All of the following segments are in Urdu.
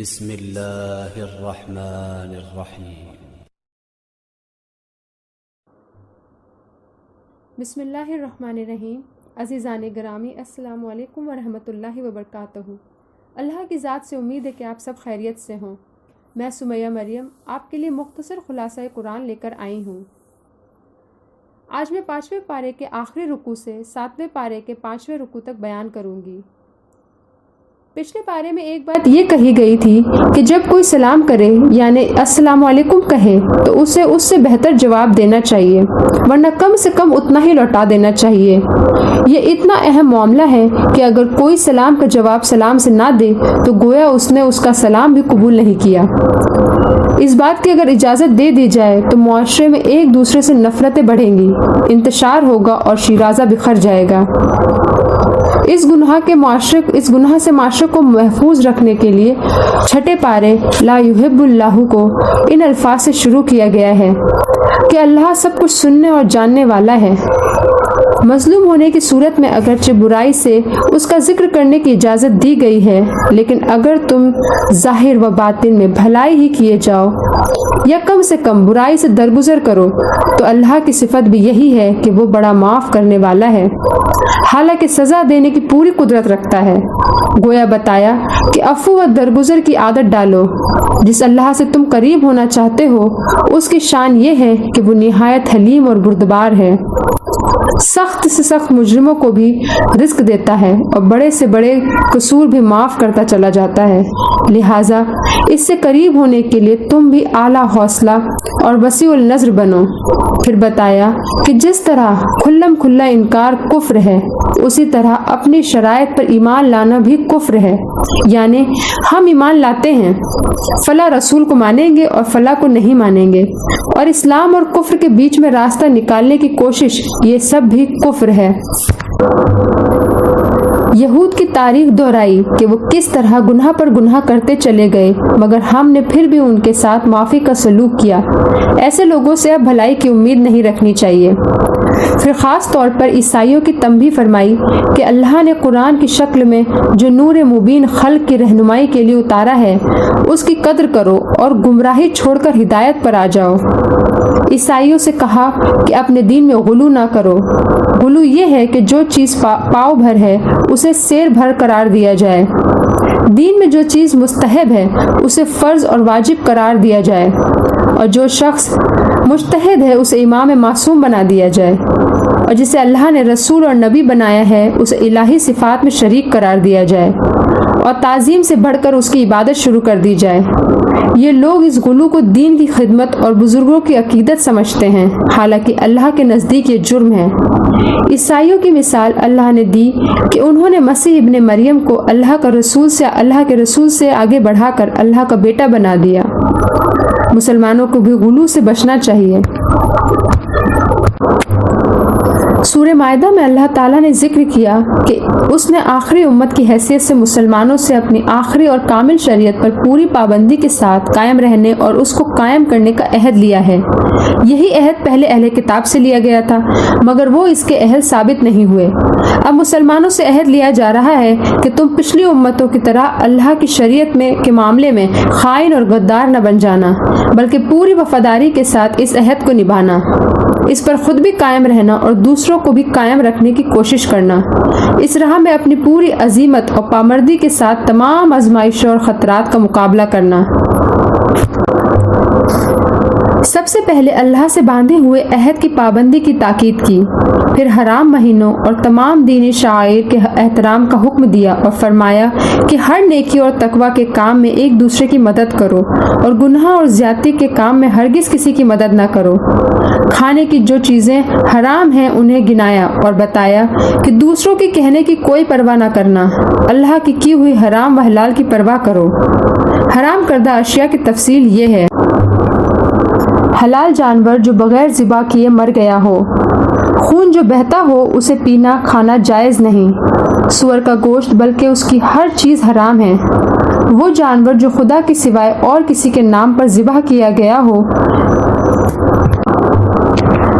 بسم اللہ الرحمن الرحیم۔ بسم اللہ الرحمن الرحیم۔ عزیزان گرامی، السلام علیکم ورحمۃ اللہ وبرکاتہ۔ اللہ کی ذات سے امید ہے کہ آپ سب خیریت سے ہوں۔ میں سمیہ مریم آپ کے لیے مختصر خلاصہ قرآن لے کر آئی ہوں۔ آج میں 5ویں پارے کے آخری رکوع سے 7ویں پارے کے 5ویں رکوع تک بیان کروں گی۔ پچھلے پارے میں ایک بات یہ کہی گئی تھی کہ جب کوئی سلام کرے یعنی السلام علیکم کہے تو اسے اس سے بہتر جواب دینا چاہیے، ورنہ کم سے کم اتنا ہی لوٹا دینا چاہیے۔ یہ اتنا اہم معاملہ ہے کہ اگر کوئی سلام کا جواب سلام سے نہ دے تو گویا اس نے اس کا سلام بھی قبول نہیں کیا۔ اس بات کی اگر اجازت دے دی جائے تو معاشرے میں ایک دوسرے سے نفرتیں بڑھیں گی، انتشار ہوگا اور شیرازہ بکھر جائے گا۔ اس گناہ سے معاشرے کو محفوظ رکھنے کے لیے چھٹے پارے لا یحب اللہ کو ان الفاظ سے شروع کیا گیا ہے کہ اللہ سب کچھ سننے اور جاننے والا ہے۔ مظلوم ہونے کی صورت میں اگرچہ برائی سے اس کا ذکر کرنے کی اجازت دی گئی ہے، لیکن اگر تم ظاہر و باطن میں بھلائی ہی کیے جاؤ یا کم سے کم برائی سے درگزر کرو تو اللہ کی صفت بھی یہی ہے کہ وہ بڑا معاف کرنے والا ہے، حالانکہ سزا دینے کی پوری قدرت رکھتا ہے۔ گویا بتایا کہ عفو و درگزر کی عادت ڈالو۔ جس اللہ سے تم قریب ہونا چاہتے ہو اس کی شان یہ ہے کہ وہ نہایت حلیم اور بردبار ہے، سخت سے سخت مجرموں کو بھی رزق دیتا ہے اور بڑے سے بڑے قصور بھی معاف کرتا چلا جاتا ہے۔ لہٰذا اس سے قریب ہونے کے لیے تم بھی اعلیٰ حوصلہ اور وسیع النظر بنو۔ پھر بتایا کہ جس طرح کھلم کھلا انکار کفر ہے، اسی طرح اپنی شرائط پر ایمان لانا بھی کفر ہے، یعنی ہم ایمان لاتے ہیں، فلاں رسول کو مانیں گے اور فلاں کو نہیں مانیں گے، اور اسلام اور کفر کے بیچ میں راستہ نکالنے کی کوشش، یہ سب بھی کفر ہے۔ یہود کی تاریخ دہرائی کہ وہ کس طرح گناہ پر گناہ کرتے چلے گئے، مگر ہم نے پھر بھی ان کے ساتھ معافی کا سلوک کیا۔ ایسے لوگوں سے اب بھلائی کی امید نہیں رکھنی چاہیے۔ پھر خاص طور پر عیسائیوں کی تنبیہ فرمائی کہ اللہ نے قرآن کی شکل میں جو نور مبین خلق کی رہنمائی کے لیے اتارا ہے اس کی قدر کرو اور گمراہی چھوڑ کر ہدایت پر آ جاؤ۔ عیسائیوں سے کہا کہ اپنے دین میں غلو نہ کرو۔ غلو یہ ہے کہ جو چیز پاؤ بھر ہے اسے سیر بھر قرار دیا جائے، دین میں جو چیز مستحب ہے اسے فرض اور واجب قرار دیا جائے، اور جو شخص مجتہد ہے اسے امام معصوم بنا دیا جائے، اور جسے اللہ نے رسول اور نبی بنایا ہے اسے الہی صفات میں شریک قرار دیا جائے، اور تعظیم سے بڑھ کر اس کی عبادت شروع کر دی جائے۔ یہ لوگ اس غلو کو دین کی خدمت اور بزرگوں کی عقیدت سمجھتے ہیں، حالانکہ اللہ کے نزدیک یہ جرم ہے۔ عیسائیوں کی مثال اللہ نے دی کہ انہوں نے مسیح ابن مریم کو اللہ کے رسول سے آگے بڑھا کر اللہ کا بیٹا بنا دیا۔ مسلمانوں کو بھی غلو سے بچنا چاہیے۔ سورہ مائدہ میں اللہ تعالیٰ نے ذکر کیا کہ اس نے آخری امت کی حیثیت سے مسلمانوں سے اپنی آخری اور کامل شریعت پر پوری پابندی کے ساتھ قائم رہنے اور اس کو قائم کرنے کا عہد لیا ہے۔ یہی عہد پہلے اہل کتاب سے لیا گیا تھا، مگر وہ اس کے اہل ثابت نہیں ہوئے۔ اب مسلمانوں سے عہد لیا جا رہا ہے کہ تم پچھلی امتوں کی طرح اللہ کی شریعت کے معاملے میں خائن اور غدار نہ بن جانا، بلکہ پوری وفاداری کے ساتھ اس عہد کو نبھانا، اس پر خود بھی قائم رہنا اور دوسروں کو بھی قائم رکھنے کی کوشش کرنا، اس راہ میں اپنی پوری عزیمت اور پامردی کے ساتھ تمام آزمائشوں اور خطرات کا مقابلہ کرنا۔ سب سے پہلے اللہ سے باندھے ہوئے عہد کی پابندی کی تاکید کی، پھر حرام مہینوں اور تمام دینی شعائر کے احترام کا حکم دیا اور فرمایا کہ ہر نیکی اور تقوی کے کام میں ایک دوسرے کی مدد کرو اور گناہ اور زیادتی کے کام میں ہرگز کسی کی مدد نہ کرو۔ کھانے کی جو چیزیں حرام ہیں انہیں گنایا اور بتایا کہ دوسروں کے کہنے کی کوئی پرواہ نہ کرنا، اللہ کی کی ہوئی حرام و حلال کی پرواہ کرو۔ حرام کردہ اشیاء کی تفصیل یہ ہے: حلال جانور جو بغیر ذبح کیے مر گیا ہو، خون جو بہتا ہو اسے پینا کھانا جائز نہیں، سور کا گوشت بلکہ اس کی ہر چیز حرام ہے، وہ جانور جو خدا کے سوائے اور کسی کے نام پر ذبح کیا گیا ہو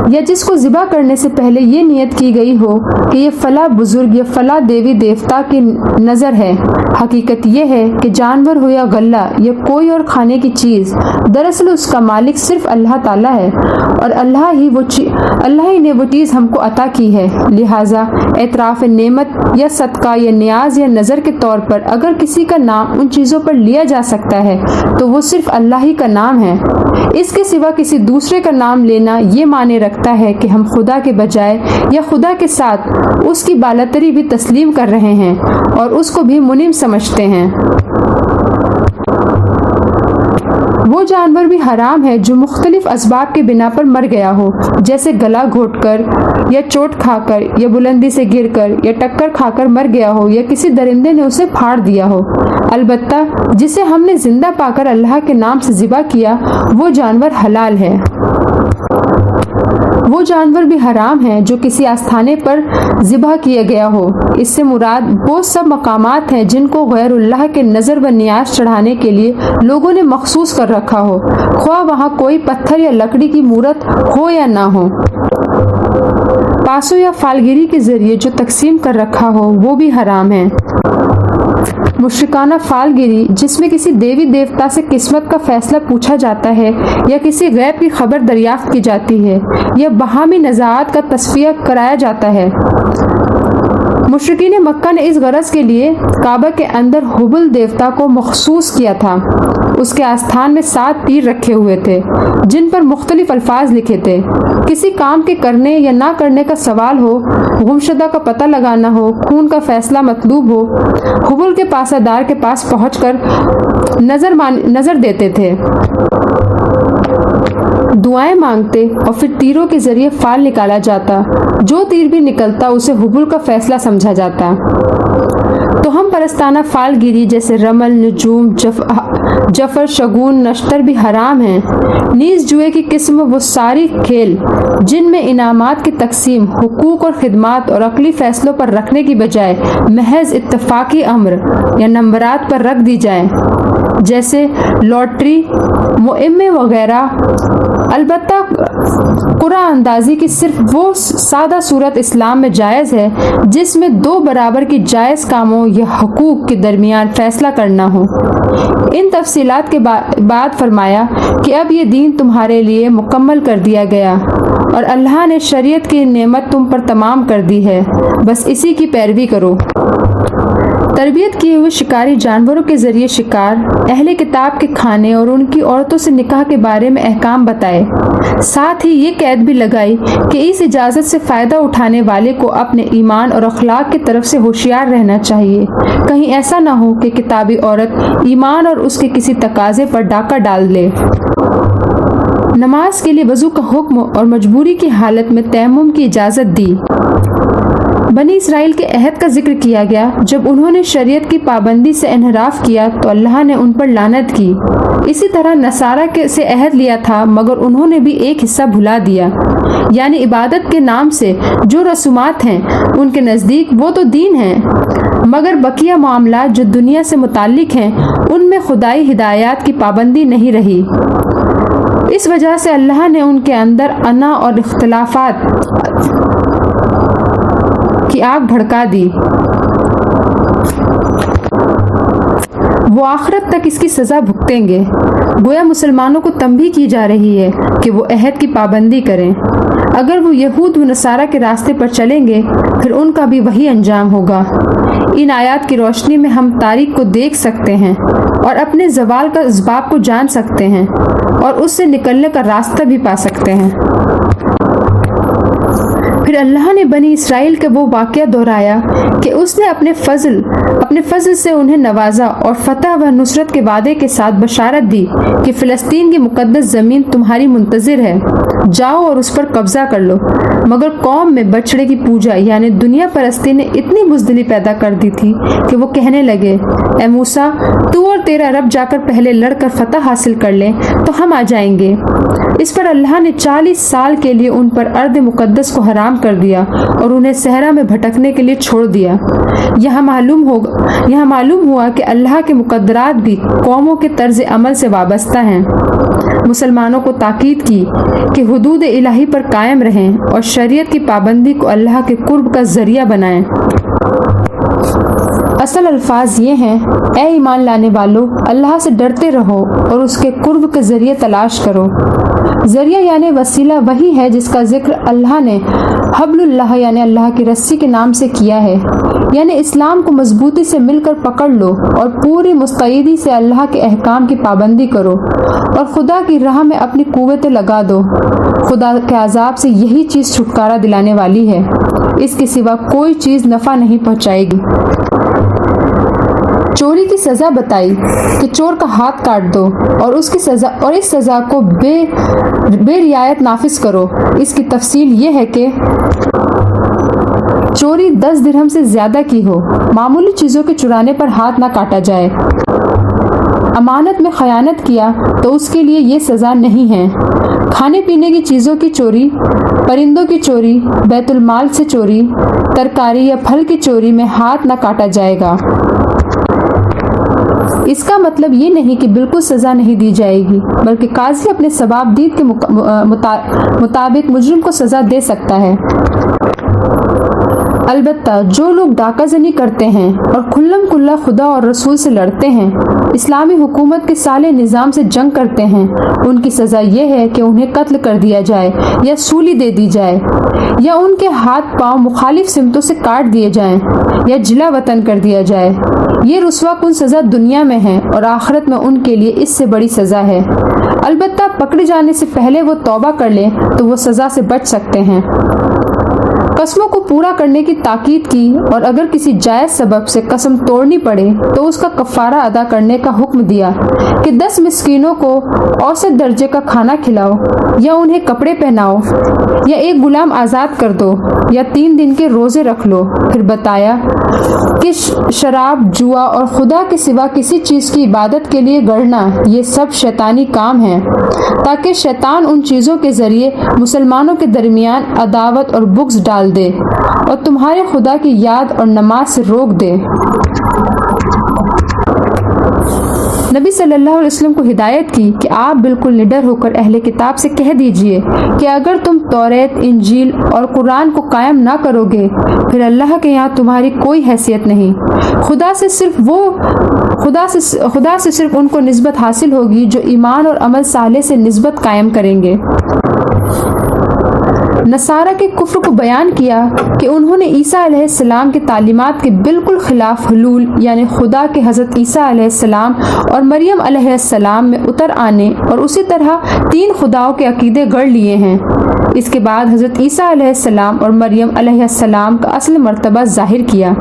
یا جس کو ذبح کرنے سے پہلے یہ نیت کی گئی ہو کہ یہ فلاں بزرگ یا فلاں دیوی دیوتا کی نظر ہے۔ حقیقت یہ ہے کہ جانور ہو یا غلہ یا کوئی اور کھانے کی چیز، دراصل اس کا مالک صرف اللہ تعالیٰ ہے، اور اللہ ہی نے وہ چیز ہم کو عطا کی ہے۔ لہٰذا اعتراف نعمت یا صدقہ یا نیاز یا نظر کے طور پر اگر کسی کا نام ان چیزوں پر لیا جا سکتا ہے تو وہ صرف اللہ ہی کا نام ہے۔ اس کے سوا کسی دوسرے کا نام لینا یہ معنی رکھتا ہے کہ ہم خدا کے بجائے یا خدا کے ساتھ اس کی بالاتری بھی تسلیم کر رہے ہیں اور اس کو بھی منعم سمجھتے ہیں۔ وہ جانور بھی حرام ہے جو مختلف اسباب کے بنا پر مر گیا ہو، جیسے گلا گھونٹ کر یا چوٹ کھا کر یا بلندی سے گر کر یا ٹکر کھا کر مر گیا ہو یا کسی درندے نے اسے پھاڑ دیا ہو۔ البتہ جسے ہم نے زندہ پا کر اللہ کے نام سے ذبح کیا وہ جانور حلال ہے۔ وہ جانور بھی حرام ہے جو کسی آستانے پر ذبح کیا گیا ہو۔ اس سے مراد وہ سب مقامات ہیں جن کو غیر اللہ کے نظر و نیاز چڑھانے کے لیے لوگوں نے مخصوص کر رکھا ہو، خواہ وہاں کوئی پتھر یا لکڑی کی مورت ہو یا نہ ہو۔ پاسو یا فالگیری کے ذریعے جو تقسیم کر رکھا ہو وہ بھی حرام ہے۔ مشرکانہ فالگیری جس میں کسی دیوی دیوتا سے قسمت کا فیصلہ پوچھا جاتا ہے یا کسی غیب کی خبر دریافت کی جاتی ہے یا باہمی نزاعات کا تصفیہ کرایا جاتا ہے۔ مشرکین مکہ نے اس غرض کے لیے کعبہ کے اندر حبل دیوتا کو مخصوص کیا تھا۔ اس کے آستان میں 7 تیر رکھے ہوئے تھے جن پر مختلف الفاظ لکھے تھے۔ کسی کام کے کرنے یا نہ کرنے کا سوال ہو، گمشدہ کا پتہ لگانا ہو، خون کا فیصلہ مطلوب ہو، حبل کے پاسدار کے پاس پہنچ کر نظر دیتے تھے، دعائیں مانگتے اور پھر تیروں کے ذریعے فال نکالا جاتا۔ جو تیر بھی نکلتا اسے حبل کا فیصلہ سمجھا جاتا۔ تو ہم پرستانہ فال گیری جیسے رمل، نجوم، جفر، شگون، نشتر بھی حرام ہیں۔ نیز جوئے کی قسم وہ ساری کھیل جن میں انعامات کی تقسیم حقوق اور خدمات اور عقلی فیصلوں پر رکھنے کی بجائے محض اتفاقی امر یا نمبرات پر رکھ دی جائیں، جیسے لاٹری، معمے وغیرہ۔ البتہ قرعہ اندازی کی صرف وہ سادہ صورت اسلام میں جائز ہے جس میں 2 برابر کی جائز کاموں یا حقوق کے درمیان فیصلہ کرنا ہو۔ ان تفصیلات کے بعد فرمایا کہ اب یہ دین تمہارے لیے مکمل کر دیا گیا اور اللہ نے شریعت کی نعمت تم پر تمام کر دی ہے، بس اسی کی پیروی کرو۔ تربیت کیے ہوئے شکاری جانوروں کے ذریعے شکار، اہل کتاب کے کھانے اور ان کی عورتوں سے نکاح کے بارے میں احکام بتائے۔ ساتھ ہی یہ قید بھی لگائی کہ اس اجازت سے فائدہ اٹھانے والے کو اپنے ایمان اور اخلاق کی طرف سے ہوشیار رہنا چاہیے، کہیں ایسا نہ ہو کہ کتابی عورت ایمان اور اس کے کسی تقاضے پر ڈاکہ ڈال لے۔ نماز کے لیے وضو کا حکم اور مجبوری کی حالت میں تیمم کی اجازت دی۔ بنی اسرائیل کے عہد کا ذکر کیا گیا۔ جب انہوں نے شریعت کی پابندی سے انحراف کیا تو اللہ نے ان پر لعنت کی۔ اسی طرح نصارہ سے عہد لیا تھا مگر انہوں نے بھی ایک حصہ بھلا دیا، یعنی عبادت کے نام سے جو رسومات ہیں ان کے نزدیک وہ تو دین ہیں، مگر بقیہ معاملات جو دنیا سے متعلق ہیں ان میں خدائی ہدایات کی پابندی نہیں رہی۔ اس وجہ سے اللہ نے ان کے اندر انا اور اختلافات کی آگ بھڑکا دی۔ وہ آخرت تک اس کی سزا بھگتیں گے۔ گویا مسلمانوں کو تنبیہ کی جا رہی ہے کہ وہ عہد کی پابندی کریں۔ اگر وہ یہود و نصارہ کے راستے پر چلیں گے پھر ان کا بھی وہی انجام ہوگا۔ ان آیات کی روشنی میں ہم تاریخ کو دیکھ سکتے ہیں اور اپنے زوال کا اسباب کو جان سکتے ہیں اور اس سے نکلنے کا راستہ بھی پا سکتے ہیں۔ پھر اللہ نے بنی اسرائیل کا وہ واقعہ دہرایا کہ اس نے اپنے فضل سے انہیں نوازا اور فتح و نصرت کے وعدے کے ساتھ بشارت دی کہ فلسطین کی مقدس زمین تمہاری منتظر ہے، جاؤ اور اس پر قبضہ کر لو۔ مگر قوم میں بچڑے کی پوجا یعنی دنیا پرستی نے اتنی بزدلی پیدا کر دی تھی کہ وہ کہنے لگے، اے موسیٰ، تو اور تیرا رب جا کر پہلے لڑ کر فتح حاصل کر لیں تو ہم آ جائیں گے۔ اس پر اللہ نے 40 سال کے لیے ان پر ارض مقدس کو حرام کر دیا اور انہیں صحرا میں بھٹکنے کے لیے چھوڑ دیا۔ یہاں معلوم ہوا کہ اللہ کے مقدرات بھی قوموں کے طرز عمل سے وابستہ ہیں۔ مسلمانوں کو تاکید کی کہ حدود الہی پر قائم رہیں اور شریعت کی پابندی کو اللہ کے قرب کا ذریعہ بنائیں۔ اصل الفاظ یہ ہیں: اے ایمان لانے والو، اللہ سے ڈرتے رہو اور اس کے قرب کے ذریعے تلاش کرو۔ ذریعہ یعنی وسیلہ وہی ہے جس کا ذکر اللہ نے حبل اللہ یعنی اللہ کی رسی کے نام سے کیا ہے، یعنی اسلام کو مضبوطی سے مل کر پکڑ لو اور پوری مستعدی سے اللہ کے احکام کی پابندی کرو اور خدا کی راہ میں اپنی قوتیں لگا دو۔ خدا کے عذاب سے یہی چیز چھٹکارا دلانے والی ہے، اس کے سوا کوئی چیز نفع نہیں پہنچائے گی۔ چوری کی سزا بتائی کہ چور کا ہاتھ کاٹ دو اور اس سزا کو بے رعایت نافذ کرو۔ اس کی تفصیل یہ ہے کہ چوری 10 درہم سے زیادہ کی ہو، معمولی چیزوں کے چرانے پر ہاتھ نہ کاٹا جائے۔ امانت میں خیانت کیا تو اس کے لیے یہ سزا نہیں ہے۔ کھانے پینے کی چیزوں کی چوری، پرندوں کی چوری، بیت المال سے چوری، ترکاری یا پھل کی چوری میں ہاتھ نہ کاٹا جائے گا۔ اس کا مطلب یہ نہیں کہ بالکل سزا نہیں دی جائے گی، بلکہ قاضی اپنے ثواب دید کے مطابق مجرم کو سزا دے سکتا ہے۔ البتہ جو لوگ ڈاکہ زنی کرتے ہیں اور کھلم کھلا خدا اور رسول سے لڑتے ہیں، اسلامی حکومت کے صالح نظام سے جنگ کرتے ہیں، ان کی سزا یہ ہے کہ انہیں قتل کر دیا جائے یا سولی دے دی جائے، یا ان کے ہاتھ پاؤں مخالف سمتوں سے کاٹ دیے جائیں یا جلا وطن کر دیا جائے۔ یہ رسوا کن سزا دنیا میں ہے اور آخرت میں ان کے لیے اس سے بڑی سزا ہے۔ البتہ پکڑے جانے سے پہلے وہ توبہ کر لیں تو وہ سزا سے بچ سکتے ہیں۔ قسموں کو پورا کرنے کی تاکید کی اور اگر کسی جائز سبب سے قسم توڑنی پڑے تو اس کا کفارہ ادا کرنے کا حکم دیا کہ 10 مسکینوں کو اوسط درجے کا کھانا کھلاؤ یا انہیں کپڑے پہناؤ یا ایک غلام آزاد کر دو یا 3 دن کے روزے رکھ لو۔ پھر بتایا کہ شراب، جوا اور خدا کے سوا کسی چیز کی عبادت کے لیے گڑنا یہ سب شیطانی کام ہیں، تاکہ شیطان ان چیزوں کے ذریعے مسلمانوں کے درمیان عداوت اور بغض ڈال دے اور تمہارے خدا کی یاد اور نماز سے روک دے۔ نبی صلی اللہ علیہ وسلم کو ہدایت کی کہ آپ بالکل نڈر ہو کر اہل کتاب سے کہہ دیجئے کہ اگر تم توریت، انجیل اور قرآن کو قائم نہ کرو گے پھر اللہ کے یہاں تمہاری کوئی حیثیت نہیں۔ خدا سے صرف ان کو نسبت حاصل ہوگی جو ایمان اور عمل صالح سے نسبت قائم کریں گے۔ نصارہ کے کفر کو بیان کیا کہ انہوں نے عیسیٰ علیہ السلام کی تعلیمات کے بالکل خلاف حلول یعنی خدا کے حضرت عیسیٰ علیہ السلام اور مریم علیہ السلام میں اتر آنے اور اسی طرح 3 خداؤں کے عقیدے گڑھ لیے ہیں۔ اس کے بعد حضرت عیسیٰ علیہ السلام اور مریم علیہ السلام کا اصل مرتبہ ظاہر کیا۔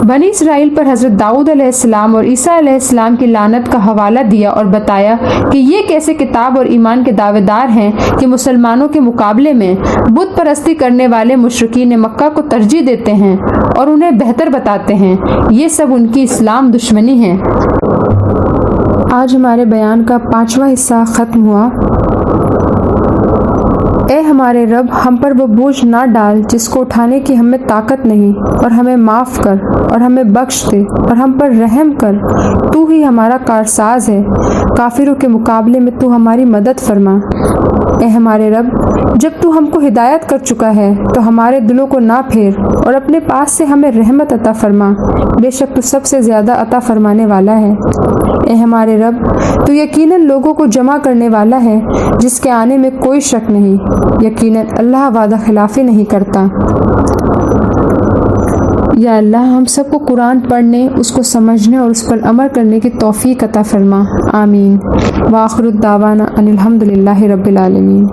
بنی اسرائیل پر حضرت داؤد علیہ السلام اور عیسیٰ علیہ السلام کی لعنت کا حوالہ دیا اور بتایا کہ یہ کیسے کتاب اور ایمان کے دعوے دار ہیں کہ مسلمانوں کے مقابلے میں بت پرستی کرنے والے مشرکین مکہ کو ترجیح دیتے ہیں اور انہیں بہتر بتاتے ہیں۔ یہ سب ان کی اسلام دشمنی ہے۔ آج ہمارے بیان کا 5واں حصہ ختم ہوا۔ اے ہمارے رب، ہم پر وہ بوجھ نہ ڈال جس کو اٹھانے کی ہمیں طاقت نہیں، اور ہمیں معاف کر اور ہمیں بخش دے اور ہم پر رحم کر۔ تو ہی ہمارا کارساز ہے، کافروں کے مقابلے میں تو ہماری مدد فرما۔ اے ہمارے رب، جب تو ہم کو ہدایت کر چکا ہے تو ہمارے دلوں کو نہ پھیر اور اپنے پاس سے ہمیں رحمت عطا فرما، بے شک تو سب سے زیادہ عطا فرمانے والا ہے۔ اے ہمارے رب، تو یقیناً لوگوں کو جمع کرنے والا ہے جس کے آنے میں کوئی شک نہیں، یقیناً اللہ وعدہ خلافی نہیں کرتا۔ یا اللہ، ہم سب کو قرآن پڑھنے، اس کو سمجھنے اور اس پر عمل کرنے کی توفیق عطا فرما، آمین۔ وآخر الدعوانا ان الحمد للہ رب العالمین۔